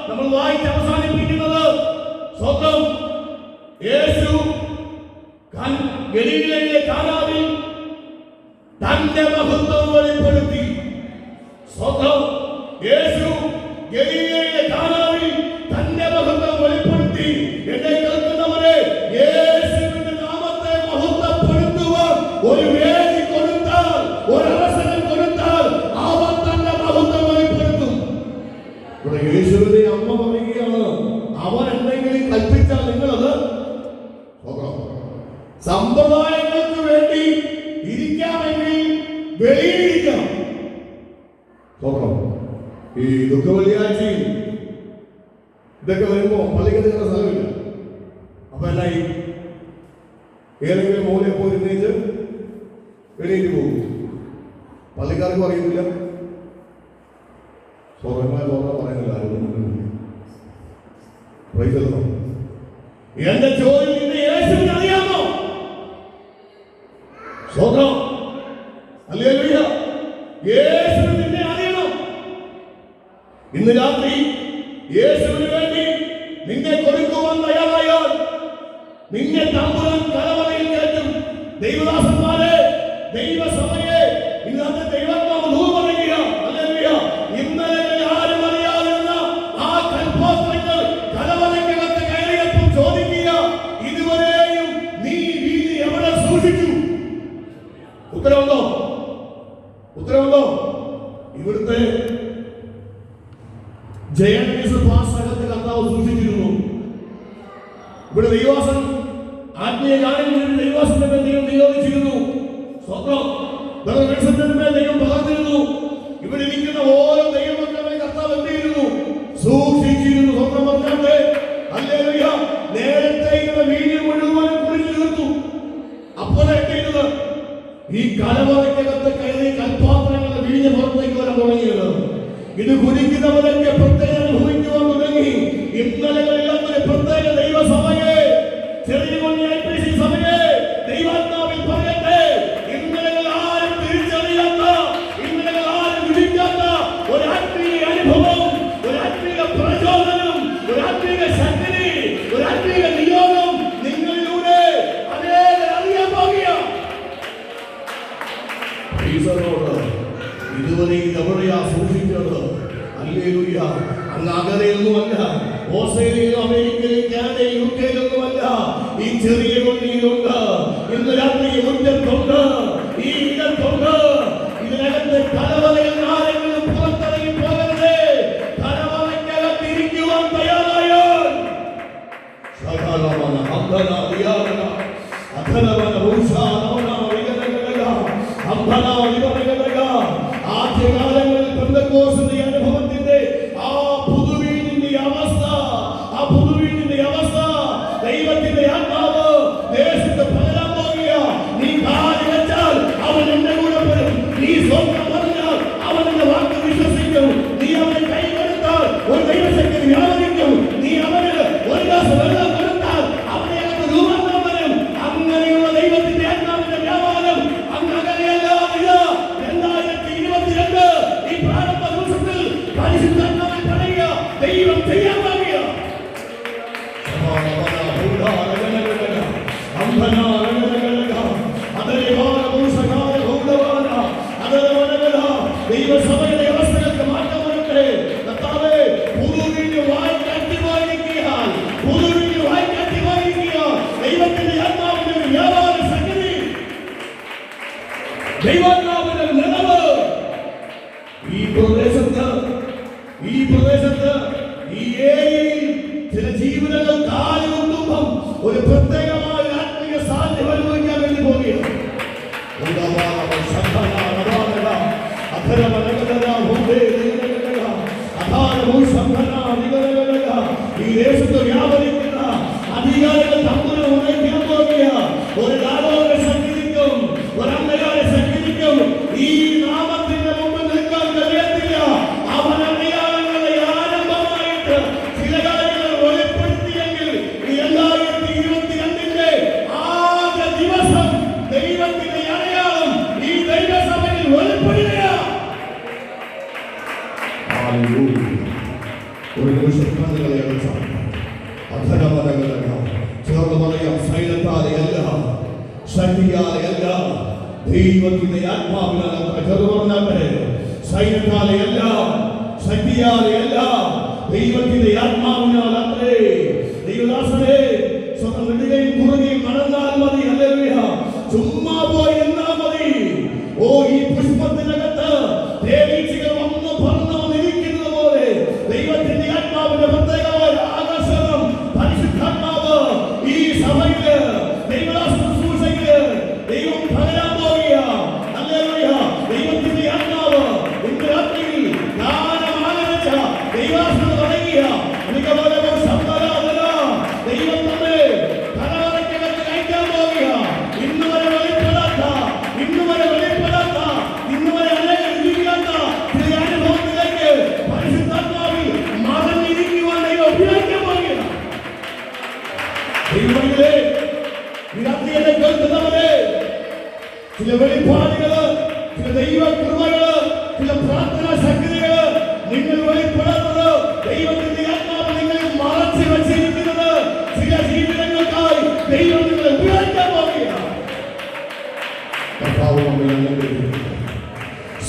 നമ്മൾ വായിച്ച് അവസാനിപ്പിക്കുന്നത് സ്വന്തം യേശു ഗലീലയിലെ കാനാവിൽ തന്റെ മഹത്വം വെളിപ്പെടുത്തി. സ്വന്തം യേശു ഗലീലയിലെ കാനാവിൽ തന്റെ മഹത്വം വെളിപ്പെടുത്തി. എന്നെ കേൾക്കുന്നവരെ, യേശുവിന്റെ നാമത്തെ മഹത്വപ്പെടുത്തുവാൻ ഒരു വേദി കൊടുത്താൽ, ഒരു അവസരം കൊടുത്താൽ, അവൻ തന്റെ മഹത്വം വെളിപ്പെടുത്തും. ഇവിടെ യേശുവിന്റെ അമ്മ പറയുകയാണ്, അവൻ എന്തെങ്കിലും കൽപ്പിച്ചാൽ നിങ്ങളത് സമ്പ്രദായങ്ങൾക്ക് വേണ്ടി ഇരിക്കാമെങ്കിൽ വെളിയിലിരിക്കാം. ഈ ദുഃഖ വെള്ളിയാഴ്ചയിൽ ഇതൊക്കെ വരുമ്പോ പള്ളിക്ക് നിങ്ങളുടെ സ്ഥലമില്ല. അപ്പൊ എന്നായി ഏതെങ്കിലും മൂലയെ പോയി ഇരുന്നേച്ച് വെളിയിൽ പോകും. പള്ളിക്കാർക്ക് പറയുന്നില്ല, സ്വതന്ത്രമായി പറയുന്നില്ല. എന്റെ ചോദ്യം, നിന്റെ യേശുവിനെ അറിയാമോ? സ്വതന്ത്രം ഹല്ലേലൂയ. യേശുവിനെ നിന്നെ അറിയണം. ഇന്ന് രാത്രി യേശുവിന് വേണ്ടി നിന്നെ കൊടുക്കുവാൻ തയ്യാറായാൽ നിന്നെ തമ്പുരാൻ കലവറയിൽ കയറ്റും. ദൈവദാസന്മാരെ, ദൈവസഭയെ, ഇന്നത്തെ ദൈവാത്മാവ് പറയുക. ഹല്ലേലൂയ. ഇന്നലെ ആരും അറിയാതിരുന്ന ആ കൽപ്പോത്രങ്ങൾ കലവറയ്ക്കകത്ത് കയറിയപ്പോൾ ചോദിക്കുക, ഇതുവരെയും നീ വീതി എവിടെ സൂക്ഷിച്ചു? ഉത്തരവുണ്ടോ? ഉത്തരവുണ്ടോ? ഇവിടുത്തെ ജയനീസഭാസകത്തെ കർത്താവ് സൂക്ഷിച്ചിരുന്നു. ഇവിടെ ദൈവാസൻ ആത്മീയ കാര്യങ്ങളിൽ ദൈവാസന്റെ ദൈവം നിയോഗിച്ചിരുന്നു. സ്വന്തം ദൈവം പകർന്നിരുന്നു. ഇവിടെ ഇരിക്കുന്ന ഓരോ ദൈവമക്കളെ കർത്താവ് എന്ത് ചെയ്തിരുന്നു? സൂക്ഷിച്ചിരുന്നു. സ്വന്തം പറഞ്ഞാട്ടെ ഹല്ലേലൂയ. നേരത്തെ ഇങ്ങനെ വീഞ്ഞ് മുഴുവൻ കുടിച്ചു തീർത്തു. അപ്പോൾ എത്തിയത് ഈ കലവറയ്ക്കകത്ത് കയറി കൽപ്പാത്രങ്ങളുടെ വീഞ്ഞ് പുറത്തേക്ക് വരാൻ തുടങ്ങിയത്. ഇത് കുടിക്കുന്നവരൊക്കെ പ്രത്യേകം അനുഭവിക്കുവാൻ തുടങ്ങി. ഇന്നലകളിലൊരു പ്രത്യേക ദൈവസഭയെ, ചെറിയ കൊണ്ടിയ സഭയെ ദൈവാത്മാവിൽ പറയട്ടെ, ഇന്നലകൾ ആരും തിരിച്ചറിയാത്ത, ഇന്നലകൾ ആരും വിളിക്കാത്ത ഒരു ആത്മീയ അനുഭവം, ഒരു ആത്മീയ പ്രചോദനം, ഒരു ആത്മീയ ശക്തി, ഒരു ആത്മീയ നിയോഗം നിങ്ങളിലൂടെ അനേകം അറിയാൻ പോകുക. ഇതുവരെ എവിടെയാ സൂക്ഷിച്ചത്? ഹല്ലേലൂയ. അങ്ങ് അകലെയൊന്നുമല്ല, ഓസ്ട്രേലിയയിലും അമേരിക്കയിലും കാനഡയിലും യുകെയിലൊന്നുമല്ല, ഈ ചെറിയ കൊണ്ടിയിലുണ്ട്. ഇന്ന് രാത്രി മുറ്റത്തുണ്ട്, ഈ ഇടത്തുണ്ട്. ഇതിനകത്ത് കലവറയിൽ ആരെങ്കിലും പുറത്തിറങ്ങി പോകരുതേ. കലവറയ്ക്കകത്തിരിക്കുവാൻ തയ്യാറായാൽ സകലവന അന്ധന ദിയാന അധനവന ഭൂഷാനവന വിഗനഗലഗ അന്ധന വിഗനഗലഗ. ആദ്യകാലങ്ങളിൽ പെന്തക്കോസ്തിന്റെ അനുഭവത്തിന്റെ ആ പുതുവീടിന്റെ അവസ്ഥ, ആ പുതുവീടിന്റെ അവസ്ഥ ദൈവത്തിന്റെ ആത്മാവ് ദേശത്ത് പകരാൻ പോകുക. നീ കാല് വെച്ചാൽ അവൻ എന്റെ കൂടെ വരും. നീ സ്വന്തം പറഞ്ഞാൽ അവൻ എന്റെ വാക്ക് വിശ്വസിക്കും. നീ അവനെ കൈ കൊടുത്താൽ ഒരു ദൈവശക്തി വ്യാപരിക്കും. നീ അവന് ഒരു ഗ്ലാസ് വെള്ളം കൊടുത്താൽ അവനെ അകത്ത് രൂപാന്തരം വരും. അങ്ങനെയുള്ള ദൈവത്തിന്റെ ആത്മാവിന്റെ വ്യാപാരം അങ്ങ് അകലെയല്ല. 2022 ഈ പ്രാരംഭ ദിവസത്തിൽ പരിശുദ്ധാത്മാവിൽ പറയുക, ദൈവം ചെയ്യാൻ പോകുക. ദൈവസഭയുടെ അവസ്ഥകൾക്ക് മാറ്റം വരട്ടെ. കർത്താവേ, പുതുവീഞ്ഞ് വായിക്കാറ്റി വായിക്കുകയാൽ, പുതുവീഞ്ഞ് വായിക്കാറ്റി വായിക്കുകയാൽ ദൈവത്തിന്റെ ആത്മാവിന്റെ ഒരു വ്യാപാര സംഗതി, ദൈവാത്മാവിന്റെ നിലവ് ഈ പ്രദേശത്ത്, ഈ ഏരിയയിൽ ചില ജീവിതങ്ങൾ കാലുകൊണ്ടുമ്പം ഒരു പ്രത്യേകമായ ആത്മീയ സാന്നിധ്യം അനുഭവിക്കാൻ വേണ്ടി പോവുകയാണ്. ഈ ദേശത്ത് വ്യാപരിക്കുന്ന അധികാരികൾ തമ്മിൽ ഉണയ്ക്കാൻ പോകുക. ഒരു രാജാവിനെ സംഘടിക്കും, ഒരു അമ്മയാരെ സംഘടിക്കും. ഈ നാമത്തിന്റെ മുമ്പിൽ നിൽക്കാൻ കഴിയത്തില്ല. അവൻ അടയാളങ്ങളുടെ ആരംഭമായിട്ട് ചില കാര്യങ്ങൾ വെളിപ്പെടുത്തിയെങ്കിൽ 2022 ശക്തിയാലെയല്ല, ദൈവത്തിന്റെ ആത്മാവിനാൽ പറഞ്ഞാട്ടെ. സൈന്യത്താലെയല്ല, ശക്തിയാലെയല്ല, ദൈവത്തിന്റെ ആത്മാവിനാൽ അത്രേ. ദൈവദാസനെ സ്വന്തം നെടുകയും കുറുകയും നടന്നാൽ മതി. ഹല്ലേലൂയ. ചുമ്മാ പോയി എന്നാ മതി. ഓ, ഈ പുഷ്പത്തിനകത്ത് തേനീച്ചകൾ വന്ന് പറന്നു വന്നിരിക്കുന്നത് പോലെ ദൈവത്തിന്റെ ആത്മാവിന്റെ പ്രത്യേകമായ ആകർഷണം പരിശുദ്ധാത്മാവ് ഈ സഭയില് ദൈവദാസ ശുശ്രൂഷയില് ദൈവം പകരാൻ പോവുക. ഹല്ലേലൂയ. ദൈവത്തിന്റെ ആത്മാവ് ഇന്ന് രാത്രിയിൽ ഗാനം ആലപിച്ച ദൈവദാസൻ തുടങ്ങിയ മികവോടെ ശബ്ദരാധന ദൈവം നമ്മെ ധാരാളക്കകത്ത് കഴിക്കാൻ പോവുക. ഇന്ന് വരെ വെളിപ്പെടാത്ത, ഇന്ന് വരെ അനേകം ജീവിക്കാത്ത ചില അനുഭവത്തിലേക്ക് പരിശുദ്ധാത്മാവിൽ മറഞ്ഞിരിക്കുവാൻ ദൈവം ഉപയോഗിക്കാൻ പോവുക. ദൈവമേ, വിരാത്രിയെ കേൾക്കുന്നവരെ, ചില വെളിപ്പാടുകള്, ചില ദൈവ കൃപകള്, ചില പ്രാർത്ഥനാ ശക്തികള് നിങ്ങൾ വെളിപ്പെടുന്നത് ദൈവത്തിന്റെ ആത്മാവ് നിങ്ങളിൽ മറച്ചു വച്ചിരിക്കുന്നത് ചില ജീവിതങ്ങൾക്കായി ദൈവം നിങ്ങളെ ഉപയോഗിക്കാൻ പോവുകയാണ്.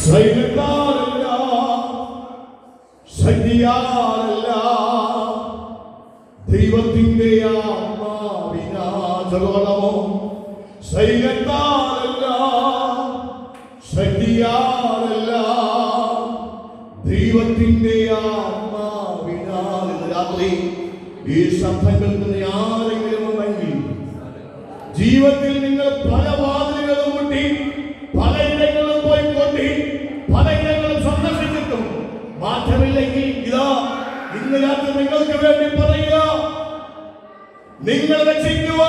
സൈന്യത്താലല്ല, ശക്തിയാലല്ല, ദൈവത്തിന്റെ ആത്മാവിനാചോളമോ. സൈന്യത്താലല്ല, ശക്തിയാലല്ല, ദൈവത്തിന്റെ ആത്മാവിനാൽ. ഇന്ന് രാത്രി ഈ ശബ്ദം കേൾക്കുന്ന ആരെങ്കിലും ഉണ്ടെങ്കിൽ ജീവിതത്തിൽ നിങ്ങൾ പല വാതിലുകളും മുട്ടി, പലയിടങ്ങളും പോയി കൊണ്ടി, പലയിടങ്ങളും സന്ദർശിച്ചിട്ടും മാറ്റമില്ലെങ്കിൽ ഇതാ ഇന്ന് രാത്രി നിങ്ങൾക്ക് വേണ്ടി പറയുക, നിങ്ങൾ രക്ഷിക്കുക.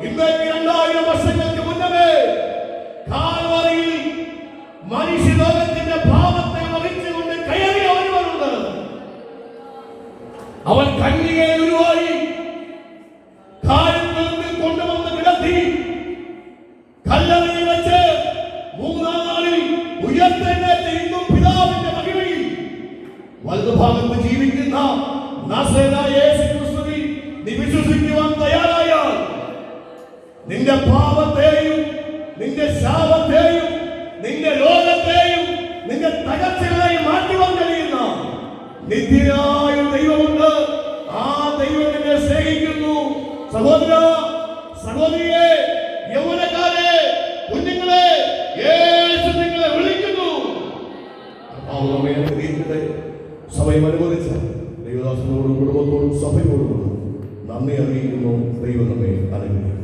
ഇന്നേക്ക് 2000 വർഷങ്ങൾക്ക് മുന്നമേ കാൽവരിയിൽ മനുഷ്യലോകത്തിന്റെ പാപത്തെ വഹിച്ചുകൊണ്ട് കയറിയ ഒരുവനുണ്ട്. അവൻ കന്യകയെ ഉരുവായി കാലിൽ കൊണ്ടുവന്ന് കിടത്തി കല്ലറയിൽ വെച്ച് 3-ാം നാളിൽ ഉയർത്തെഴുന്നേറ്റ് ഇന്നും പിതാവിന്റെ മഹിമയിൽ വലതുഭാഗത്ത് ജീവിക്കുന്ന നാസറേനായ യേശുക്രിസ്തുവിൽ നീ വിശ്വസിക്കുവാൻ തയ്യാറായാൽ നിന്റെ പാപത്തെയും നിന്റെ ശാപത്തെയും നിന്റെ രോഗത്തെയും നിന്റെ തകർച്ചകളെയും മാറ്റുവാൻ കഴിയുന്ന നിത്യനായ ദൈവമുണ്ട്. ആ ദൈവം നിന്നെ സ്നേഹിക്കുന്നു. സഹോദര, സഹോദരിയെ, യൗവനക്കാരെ, കുഞ്ഞുങ്ങളെ, യേശു നിങ്ങളെ വിളിക്കുന്നു. സഭയും അനുവദിച്ച ദൈവദാസനോടും കുടുംബത്തോടും സഭയോടും നന്ദി അറിയിക്കുന്നു. ദൈവം നമ്മെ അനുഗ്രഹിക്കട്ടെ.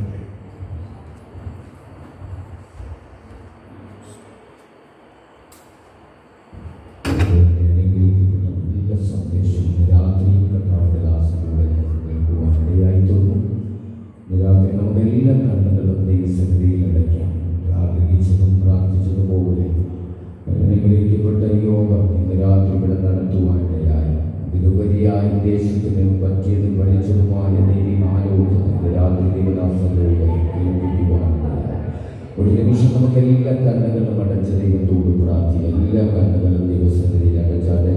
ഒരു നിമിഷം നമുക്ക് എല്ലാ കണ്ണുകളും അടച്ച ദൈവത്തോട് പ്രാർത്ഥിക്കാം. എല്ലാ കണ്ണുകളും ദൈവസന്നിധിയിൽ അടച്ചാതെ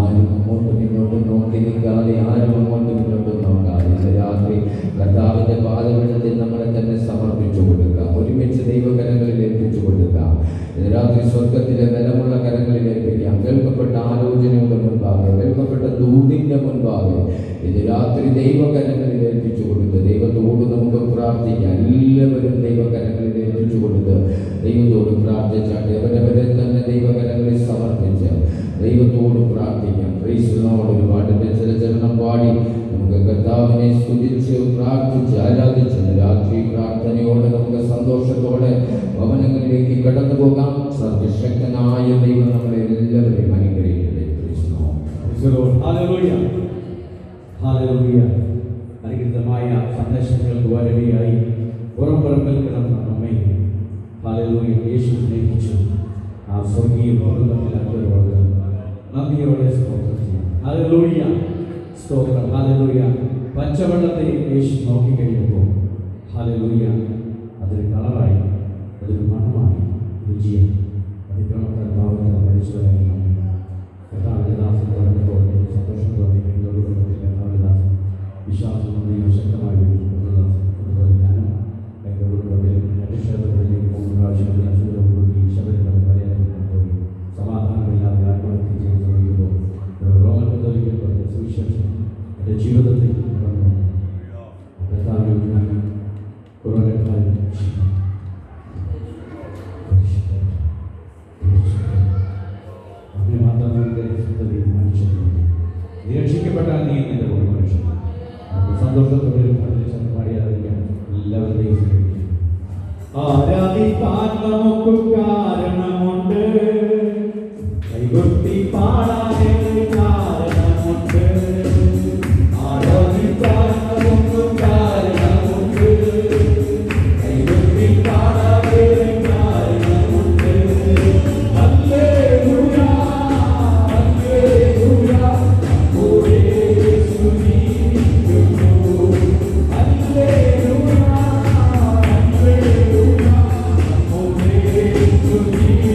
ആരും അങ്ങോട്ടും ഇങ്ങോട്ടും നോക്കി നിൽക്കാതെ, ആരും അങ്ങോട്ടും ഇങ്ങോട്ടും നോക്കാതെ ഇന്ന് രാത്രി കർത്താവിന്റെ പാദപീഠത്തിൽ നമ്മളെ തന്നെ സമർപ്പിച്ചു കൊടുക്കാം. ഒരുമിച്ച് ദൈവകരങ്ങളിൽ ഏൽപ്പിച്ചു കൊടുക്കാം. ഇന്ന് രാത്രി സ്വർഗത്തിലെ ബലമുള്ള കരങ്ങളിൽ ഏൽപ്പിക്കാം. കേൾക്കപ്പെട്ട ആലോചനയുടെ മുൻപാകെ, കേൾക്കപ്പെട്ട ദൂതിന്റെ മുൻപാകെ ഇന്ന് രാത്രി ദൈവകരങ്ങളിൽ ഏൽപ്പിച്ചു കൊടുത്ത് ദൈവത്തോട് നമുക്ക് പ്രാർത്ഥിക്കാം. എല്ലാവരും ദൈവകരങ്ങളിൽ ഏൽപ്പിച്ചു കൊടുത്ത് ദൈവത്തോട് പ്രാർത്ഥിച്ചാട്ട് അവരവരെ തന്നെ ദൈവകരങ്ങളിൽ സമർപ്പിച്ച് ദൈവത്തോട് പ്രാർത്ഥിക്കാം. Praise the Lord. ഒരു പാട്ടിന്റെ ചില ചരണം പാടി നമുക്ക് കർത്താവിനെ സ്തുതിച്ച് പ്രാർത്ഥിച്ച് ആരാധിച്ച് രാത്രി പ്രാർത്ഥനയോടെ നമുക്ക് സന്തോഷത്തോടെ ഭവനങ്ങളിലേക്ക് കടന്നു പോകാം. സർവശക്തനായ ദൈവം നമ്മളെ എല്ലാവരെയും അനുഗ്രഹിക്കട്ടെ. Praise the Lord. Hallelujah, hallelujah. അനുഗ്രഹീതമായ സന്ദേശങ്ങൾക്ക് വരവിയായി പുറംപറമ്പിൽ കിടന്ന നമ്മെ ഹല്ലേലൂയ യേശു സ്നേഹിച്ചു. ആ സ്വർഗീയ കുടുംബത്തിൽ അവരോട് നന്ദിയോടെ സ്തോത്രം ചെയ്യാം. ഹല്ലേലൂയ, സ്തോത്രം. ഹല്ലേലൂയ. പച്ചവെള്ളത്തെ യേശു നോക്കിക്കഴിഞ്ഞപ്പോൾ ഹല്ലേലൂയ അതൊരു കളറായി, അതൊരു മണമായി, രുചിയും അതിക്രമത്താൽ പാവത്താൽ മരിച്ചവരായി നമ്മെ കർത്താവിന്റെ ദാസൻ പറഞ്ഞപ്പോൾ എനിക്ക് സന്തോഷം തോന്നി. കുടുംബത്തിൽ കർത്താവിന്റെ ദാസൻ വിശ്വാസം ശക്തമായി അതുപോലെ ഞാനും എൻ്റെ കുടുംബത്തിൽ നമുക്ക് കാരണമുണ്ട്, കൈകൊട്ടി പാടാനൊരു കാരണമുണ്ട്, ആരാധിക്കാൻ നമുക്ക് കാരണമുണ്ട്, കൈകൊട്ടി പാടാനൊരു കാരണമുണ്ട്. ഹല്ലേലൂയ ഹല്ലേലൂയ നമ്മോടെ സ്തുതിക്കുന്നു. ഹല്ലേലൂയ ഹല്ലേലൂയ നമ്മോടെ സ്തുതിക്കുന്നു.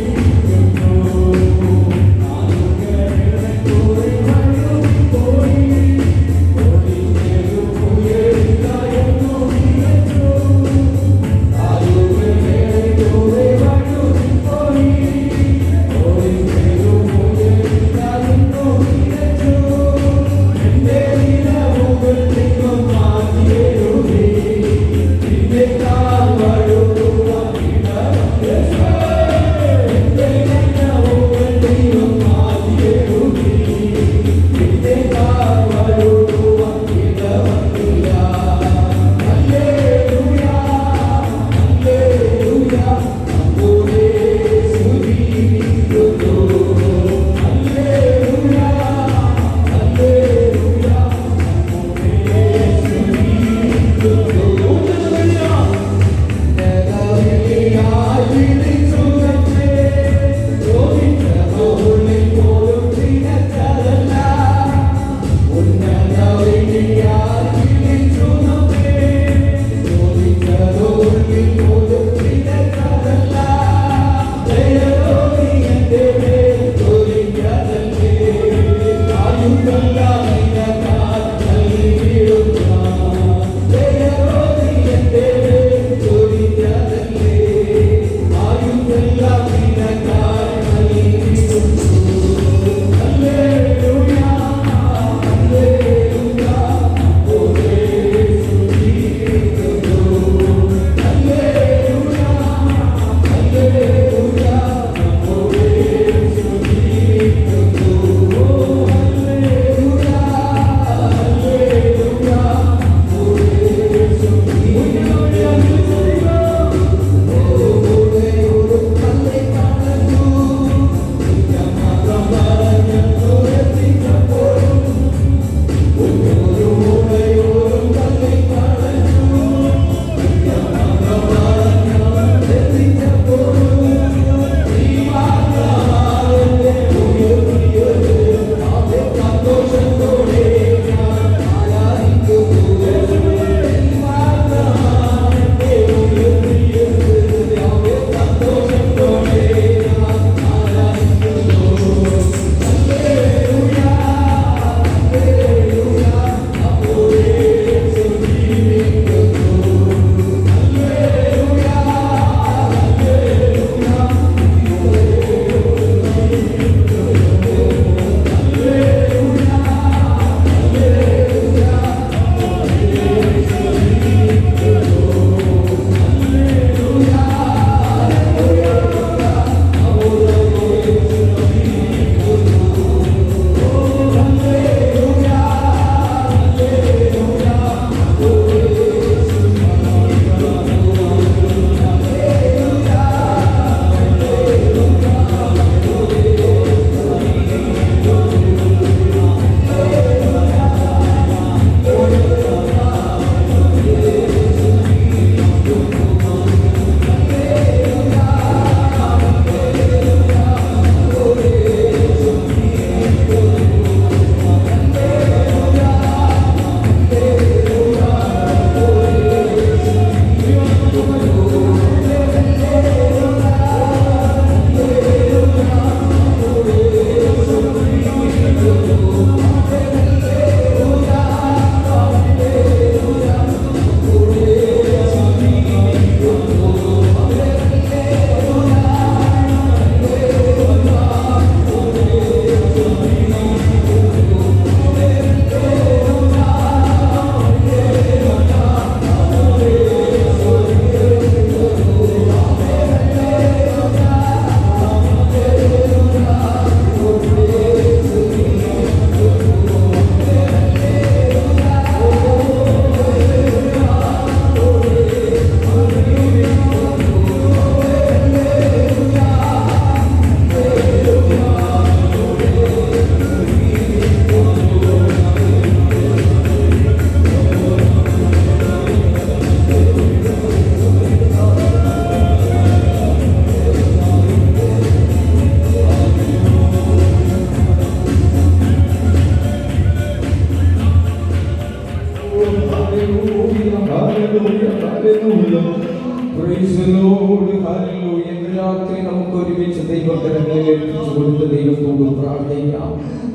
Praise the Lord. Hallelujah. ഇന്ന് രാത്രി നമുക്ക് ഒരുമിച്ച് ദൈവകരങ്ങളിൽ ഏൽപ്പിച്ചു കൊടുത്ത് ദൈവത്തോട് പ്രാർത്ഥിക്കാം.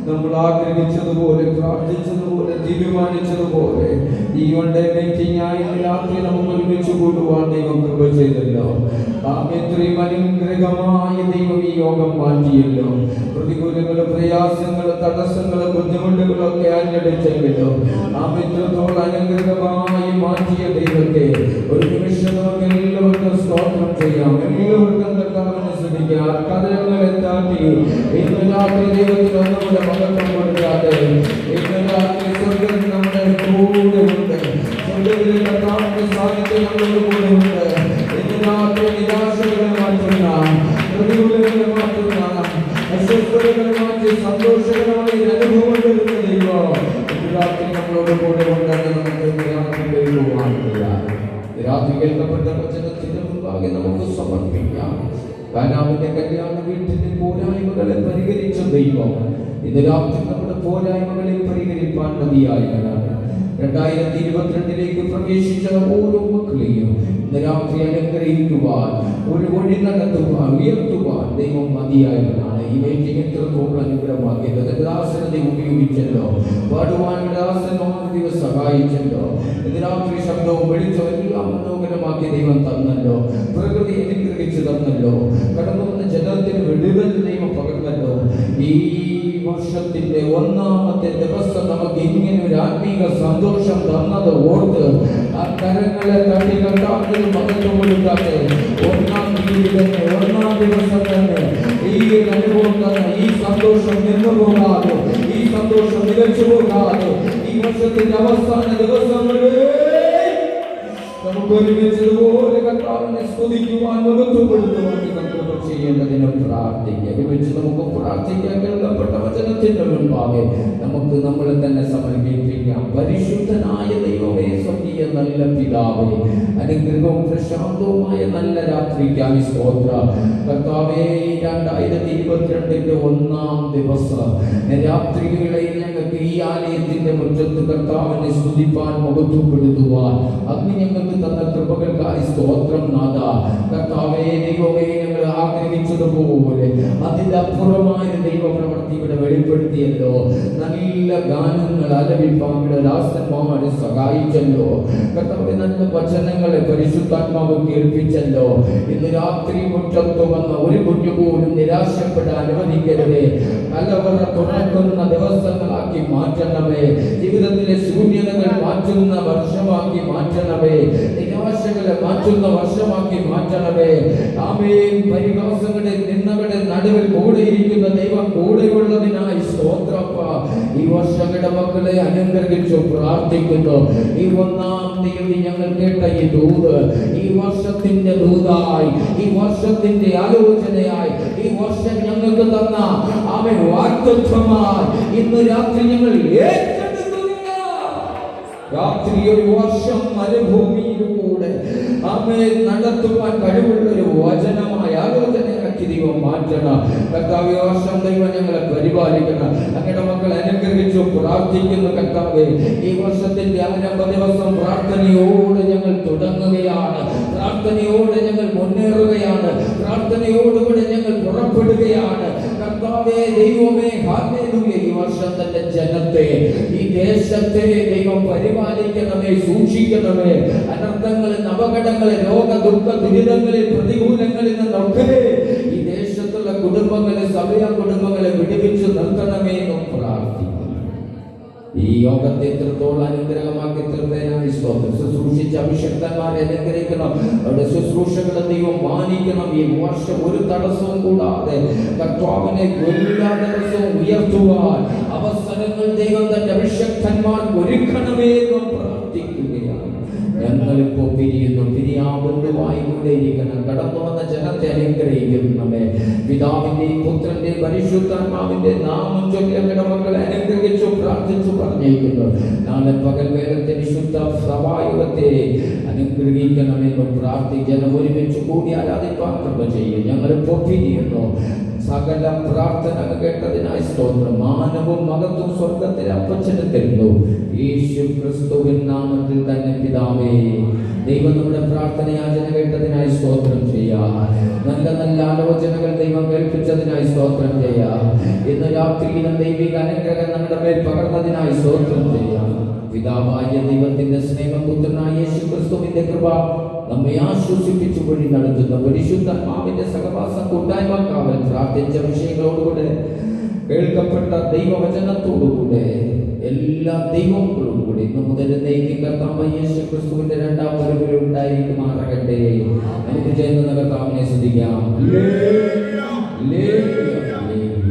നമ്മൾ ആഗ്രഹിച്ചതുപോലെ പ്രാർത്ഥിച്ചതുപോലെ തീരുമാനിച്ചതുപോലെ ഈ മീറ്റിംഗ് ആയി രാത്രി നമുക്ക് ഒരുമിച്ച് കൂടുവാൻ ദൈവം കൃപ ചെയ്തല്ലോ. ഇത്രയും അനുഗ്രഹമായ ദൈവം ഈ യോഗം മാറ്റിയല്ലോ. പ്രതികൂലങ്ങളും പ്രയാസങ്ങളും തടസ്സങ്ങളും ബുദ്ധിമുട്ടുകളൊക്കെ അന്വേഷിച്ചെങ്കിലോ ഇത്രത്തോളം അനുഗ്രഹമായി മാറ്റിയ ദൈവത്തെ ഒരു നിമിഷം നമുക്ക് എല്ലാവർക്കും സ്തോത്രം ചെയ്യാം. എല്ലാവർക്കും കർത്താവിനെ സ്തുതിക്കാം. കരങ്ങളെ താണ്ടി ഇന്ന് രാത്രി ദൈവത്തിന് ഒന്നുകൂടെ മഹത്വം കൊടുക്കാതെ ഇന്ന് രാത്രി സ്വർഗ്ഗം നമ്മുടെ കൂടെ ഉണ്ട്. സ്വർഗ്ഗത്തിലെ കർത്താവിന്റെ സാന്നിധ്യം നമ്മുടെ കൂടെ ഉണ്ട്. ഇന്ന് രാത്രി നിരാശകളെ മാറ്റുന്ന, പ്രതികൂലങ്ങളെ മാറ്റുന്ന, അസ്വസ്ഥതകളെ മാറ്റി സന്തോഷകരമായ അനുഭവം തരുന്ന ദൈവം ഇന്ന് രാത്രി നമ്മളോട് കൂടെ ഉണ്ടെന്ന് നമുക്ക് രാത്രി കേൾക്കുവാനില്ല. രാത്രി കേൾക്കപ്പെട്ട വചനത്തിന് മുമ്പാകെ നമുക്ക് സമർപ്പിക്കാം. കാനാവിന്റെ കല്യാണ വീട്ടിന്റെ പോരായ്മകളെ പരിഹരിച്ച ദൈവം ഇന്ന് രാത്രി നമ്മുടെ പോരായ്മകളെ പരിഹരിപ്പാൻ മതിയായവനാണ്. 2022 പ്രവേശിച്ച ഓരോ മക്കളെയും ഇന്ന് രാത്രി അനുഗ്രഹിക്കുവാൻ, ഒരു വഴി നടത്തുവാൻ, ഉയർത്തുവാൻ ദൈവം മതിയായവനാണ്. ഈ മീറ്റിംഗ് എത്രത്തോളം അനുഗ്രഹമാക്കിയത് ദാസനെ ഉപയോഗിച്ചല്ലോ. പാടുവാൻ ദാസന്മാരെ സഹായിച്ചല്ലോ. ഇന്ന് രാത്രി ശബ്ദവും വെളിച്ചവും എല്ലാം മനോഹരമാക്കി ദൈവം തന്നല്ലോ. പ്രകൃതി അനുഗ്രഹിച്ചു തന്നല്ലോ. കടന്നു വന്ന ജനത്തിന് വിടുതൽ ദൈവം പകർന്നല്ലോ. ഈ വർഷത്തിന്റെ ഒന്നാമത്തെ ദിവസം നമുക്ക് ഇങ്ങനെ ഒരു ആത്മീക സന്തോഷം തന്നത് ഓർത്ത് ആ കരങ്ങളെ തട്ടി കർത്താവിന് മഹത്വം കൊടുക്കാതെ ഒന്നാം തീയതി തന്നെ, ഒന്നാം ദിവസം തന്നെ ഈ അനുഭവം തന്നെ, ഈ സന്തോഷം നിന്നു പോകാതെ, ഈ സന്തോഷം നിലച്ചു പോകാതെ ഈ വർഷത്തിന്റെ അവസാന ദിവസങ്ങളിൽ നമുക്ക് ഒരുമിച്ചതുപോലെ കർത്താവിനെ സ്തുതിക്കുവാൻ, മഹത്വപ്പെടുത്തുവാൻ ചെയ്യേണ്ടതിന് പ്രാർത്ഥിക്കുക. ഒരുമിച്ച് നമുക്ക് പ്രാർത്ഥിക്കാൻ. കേൾക്കപ്പെട്ട വചനത്തിന്റെ മുൻപാകെ നമുക്ക് നമ്മളെ തന്നെ സമർപ്പിക്കാം. പരിശുദ്ധനായ ദൈവമേ, സ്വർഗീയ നല്ല പിതാവേ, അനുഗ്രഹവും പ്രശാന്തവുമായ നല്ല രാത്രിക്കായി സ്തോത്രം. കർത്താവേ, 2022 ഒന്നാം ദിവസം രാത്രികളിൽ ഞങ്ങൾക്ക് ഈ ആലയത്തിന്റെ മുറ്റത്ത് കർത്താവിനെ സ്തുതിപ്പാൻ, മഹത്വപ്പെടുത്തുവാൻ അങ്ങ് ഞങ്ങൾക്ക് തന്ന കൃപകൾക്കായി സ്തോത്രം നാഥ. കർത്താവേ ദൈവമേ, ഞങ്ങൾ ആഗ്രഹിച്ചതുപോലെ അതിന്റെ അപ്പുറമായ ദൈവപ്രവൃത്തി ഇവിടെ വെളിപ്പെടുത്തിയല്ലോ. നല്ല ഗാനങ്ങൾ ആലപിപ്പാങ്ങളുടെ ദാസന്മാരെ സഹായിച്ചല്ലോ. കർത്താവേ, നല്ല വചനങ്ങളെ പരിശുദ്ധാത്മാവ് കേൾപ്പിച്ചല്ലോ. ഇന്ന് രാത്രി മുറ്റത്ത് വന്ന ഒരു കുഞ്ഞു പോലും നിരാശപ്പെടാൻ അനുവദിക്കരുതേ. കലവറ തുറക്കുന്ന ദിവസങ്ങളാക്കി മാറ്റണമേ. ജീവിതത്തിലെ ശൂന്യതകൾ മാറ്റുന്ന വർഷമാക്കി മാറ്റണമേ. നിരാശകളെ മാറ്റുന്ന വർഷമാക്കി മാറ്റണമേ. ആമേൻ. പരിഹാസങ്ങളുടെ നിന്ദകളുടെ നടുവിൽ കൂടെയിരിക്കുന്ന ദൈവം കൂടെയുള്ളതിനായി സ്തോത്രപ്പ. ഈ വർഷങ്ങളുടെ മക്കളെ അനുഗ്രഹിച്ചു പ്രാർത്ഥിക്കുന്നു. ഈ ഒന്നാം തീയതി ഞങ്ങൾ കേട്ട ഈ ദൂത് ഈ വർഷത്തിന്റെ ദൂതായി, ഈ വർഷത്തിന്റെ ആലോചനയായി, ഈ വർഷം ഞങ്ങൾക്ക് തന്ന ആമേൻ വാഗ്ദത്തമായി ഇന്ന് രാത്രി ഞങ്ങൾ രാത്രി ഒരു വർഷം മരുഭൂമിയിലൂടെ ആമേൻ നടത്തുവാൻ കഴിവുള്ള ഒരു വചനമായ ആലോചനയാക്കി ദൈവം മാറ്റണം. കർത്താവേ, വർഷം ദൈവം ഞങ്ങളെ പരിപാലിക്കണം. അങ്ങയുടെ മക്കളെ അനുഗ്രഹിച്ചു പ്രാർത്ഥിക്കുന്നു. കർത്താവേ, ഈ വർഷത്തിന്റെ ആരംഭ ദിവസം പ്രാർത്ഥനയോടെ ഞങ്ങൾ തുടങ്ങുകയാണ്. പ്രാർത്ഥനയോടെ ഞങ്ങൾ മുന്നേറുകയാണ്. പ്രാർത്ഥനയോടുകൂടെ ഞങ്ങൾ പുറപ്പെടുകയാണ്. കർത്താവേ ദൈവമേ, ഹല്ലേലൂയ. ഈ വർഷം തന്റെ ജനത്തെ, ഈ ദേശത്തെ ദൈവം പരിപാലിക്കണമേ, സൂക്ഷിക്കണമേ. അനർത്ഥങ്ങളിൽ, അപകടങ്ങളിൽ, രോഗ ദുഃഖ ദുരിതങ്ങളിൽ, പ്രതികൂലങ്ങളിൽ നിന്നൊക്കെ ഈ ദേശത്തുള്ള കുടുംബങ്ങളെ, സഭയ കുടുംബങ്ങളെ വിടുവിച്ചു നിർത്തണമേ എന്നും പ്രാർത്ഥിക്കുന്നു. ഈ യോഗത്തെ എത്രത്തോളം അനുഗ്രഹമാക്കി തീർന്നതിനായി സ്തോത്രം. ശുശ്രൂഷിച്ച അഭിഷക്തന്മാരെ അനുഗ്രഹിക്കണം. അവരുടെ ശുശ്രൂഷകളെ ദൈവം മാനിക്കണം. ഈ വർഷം ഒരു തടസ്സവും കൂടാതെ കർത്താവിനെ എല്ലാ ദിവസവും ഉയർത്തുവാൻ അവസരങ്ങൾ ദൈവം തന്റെ അഭിഷക്തന്മാർക്ക് ഒരുക്കണമേ എന്നും പ്രാർത്ഥിക്കുകയാണ്. ഞങ്ങളിപ്പോ പിരിയാബന്ധുവായി കൊണ്ടേയിരിക്കണം. കടന്നു വന്ന ജനത്തെ അനുഗ്രഹിക്കണമേ. പിതാവിന്റെയും പുത്രന്റെയും പരിശുദ്ധാത്മാവിന്റെ നാമം ചൊല്ലി അങ്ങയുടെ മക്കളെ അനുഗ്രഹിച്ചു പ്രാർത്ഥിച്ചു പറഞ്ഞിരിക്കുന്നു. നാളെ പകൽ വേഗത്തെ വിശുദ്ധ സഭായോഗത്തെ അനുഗ്രഹിക്കണമെന്നും പ്രാർത്ഥിക്കണം. ഒരുമിച്ച് കൂടി ആരാധിപ്പാൻ കൃപ ചെയ്യും. ഞങ്ങളിപ്പോ പിരിയുന്നു. സകല പ്രാർത്ഥന കേട്ടതിനായി സ്തോത്രം. മാനവും മഹത്വവും സ്വർഗത്തിലെ അപ്പച്ചന് തരുന്നു. യേശു ക്രിസ്തുവിൻ നാമത്തിൽ തന്നെ പിതാവേ, ദൈവം നമ്മുടെ പ്രാർത്ഥന യാചന കേട്ടതിനായി സ്തോത്രം ചെയ്യാം. നല്ല നല്ല ആലോചനകൾ ദൈവം കേൾപ്പിച്ചതിനായി സ്തോത്രം ചെയ്യാം. ഇന്ന് രാത്രിയിലും ദൈവിക അനുഗ്രഹം നമ്മുടെ മേൽ പകർന്നതിനായി സ്തോത്രം ചെയ്യാം. പിതാവായ ദൈവത്തിന്റെ സ്നേഹം, പുത്രനായ യേശു ക്രിസ്തുവിന്റെ കൃപ നമ്മെ ആശ്വസിപ്പിച്ചു വഴി നടത്തുന്ന പരിശുദ്ധാത്മാവിന്റെ സഹവാസം, കൂട്ടായ്മ, കാവൽ, പ്രാർത്ഥിച്ച വിഷയങ്ങളോടുകൂടെ കേൾക്കപ്പെട്ട ദൈവവചനത്തോടുകൂടെ എല്ലാ ദൈവങ്ങളോടുകൂടി ഇന്നു മുതൽ കർത്താവായ യേശു ക്രിസ്തുവിന്റെ രണ്ടാം വരവിൽ ഉണ്ടായിരിക്കുമാറാകട്ടെ. നമുക്ക് ചേർന്ന് കർത്താവിനെ സ്തുതിക്കാം. Hallelujah, hallelujah.